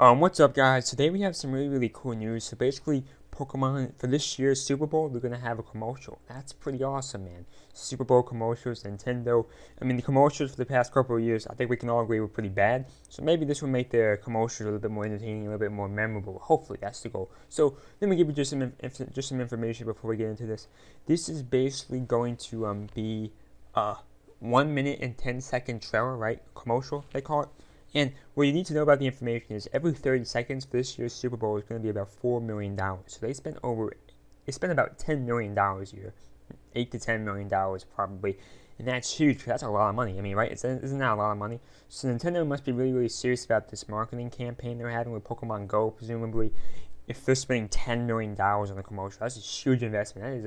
What's up, guys? Today we have some really cool news. So basically, Pokemon for this year's Super Bowl, they're gonna have a commercial. That's pretty awesome, man. Super Bowl commercials, Nintendo. I mean, the commercials for the past couple of years, I think we can all agree were pretty bad. So maybe this will make the commercials a little bit more entertaining, a little bit more memorable. Hopefully, that's the goal. So let me give you just some information before we get into this. This is basically going to be a 1 minute and 10-second trailer, right? Commercial, they call it. And what you need to know about the information is every 30 seconds for this year's Super Bowl is going to be about $4 million. So they spent about $10 million a year, $8 to $10 million probably. And that's huge. That's a lot of money. I mean, right? Isn't that a lot of money? So Nintendo must be really, really serious about this marketing campaign they're having with Pokemon Go, presumably. If they're spending $10 million on a commercial, that's a huge investment.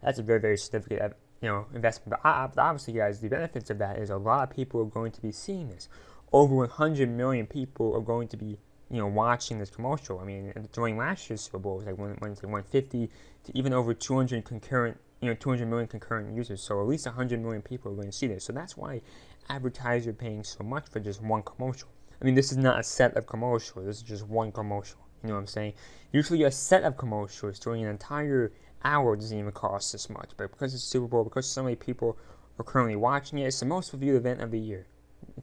That's a very, very significant investment. But obviously, guys, the benefits of that is a lot of people are going to be seeing this. Over 100 million people are going to be, watching this commercial. I mean, during last year's Super Bowl, it was like 150 to even over 200 million concurrent users. So at least 100 million people are going to see this. So that's why advertisers are paying so much for just one commercial. I mean, this is not a set of commercials. This is just one commercial. You know what I'm saying? Usually a set of commercials during an entire hour doesn't even cost this much. But because it's Super Bowl, because so many people are currently watching it, it's the most viewed event of the year.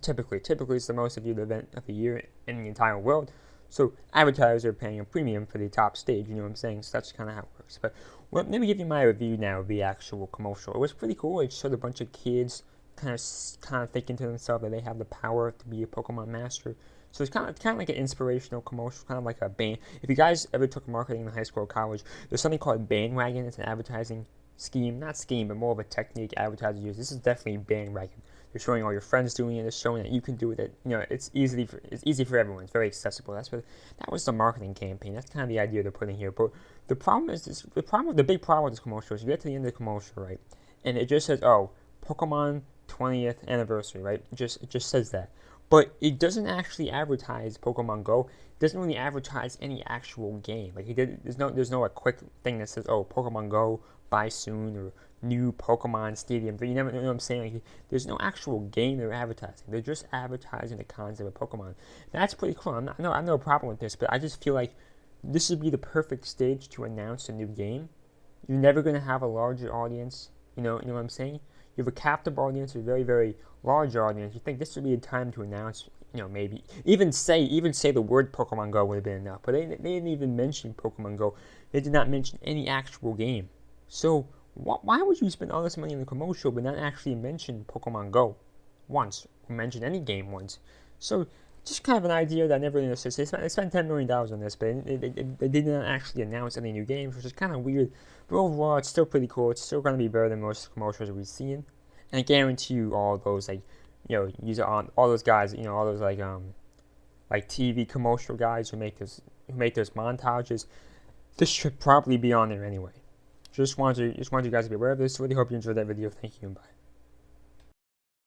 Typically it's the most viewed event of the year in the entire world. So advertisers are paying a premium for the top stage, you know what I'm saying? So that's kind of how it works. But let me give you my review now of the actual commercial. It was pretty cool. It showed a bunch of kids kind of thinking to themselves that they have the power to be a Pokemon master. So it's kind of like an inspirational commercial, kind of like a band. If you guys ever took marketing in high school or college, there's something called bandwagon. It's an advertising scheme, not scheme, but more of a technique advertisers use. This is definitely bandwagon. You're showing all your friends doing it. It's showing that you can do it. It's easy for everyone. It's very accessible. That was the marketing campaign. That's kind of the idea they're putting here. But the problem is the big problem with this commercial is you get to the end of the commercial, right, and it just says, "Oh, Pokemon 20th anniversary," right? It just says that, but it doesn't actually advertise Pokemon Go. It doesn't really advertise any actual game. Like there's no a quick thing that says, "Oh, Pokemon Go, buy soon," or new Pokemon Stadium. You never know what I'm saying. Like, there's no actual game they're advertising. They're just advertising the concept of Pokemon. That's pretty cool. I have no problem with this, but I just feel like this would be the perfect stage to announce a new game. You're never going to have a larger audience. You know what I'm saying? You have a captive audience, a very, very large audience. You think this would be a time to announce, maybe even say the word Pokemon Go would have been enough. But they didn't even mention Pokemon Go. They did not mention any actual game. So why would you spend all this money on the commercial but not actually mention Pokemon Go once, or mention any game once? So just kind of an idea that I never really understood. They spent $10 million on this, but they did not actually announce any new games, which is kind of weird. But overall, it's still pretty cool. It's still going to be better than most commercials we've seen. And I guarantee you all those, all those guys, all those like TV commercial guys who make those montages, this should probably be on there anyway. Just wanted you guys to be aware of this. Really hope you enjoyed that video. Thank you and bye.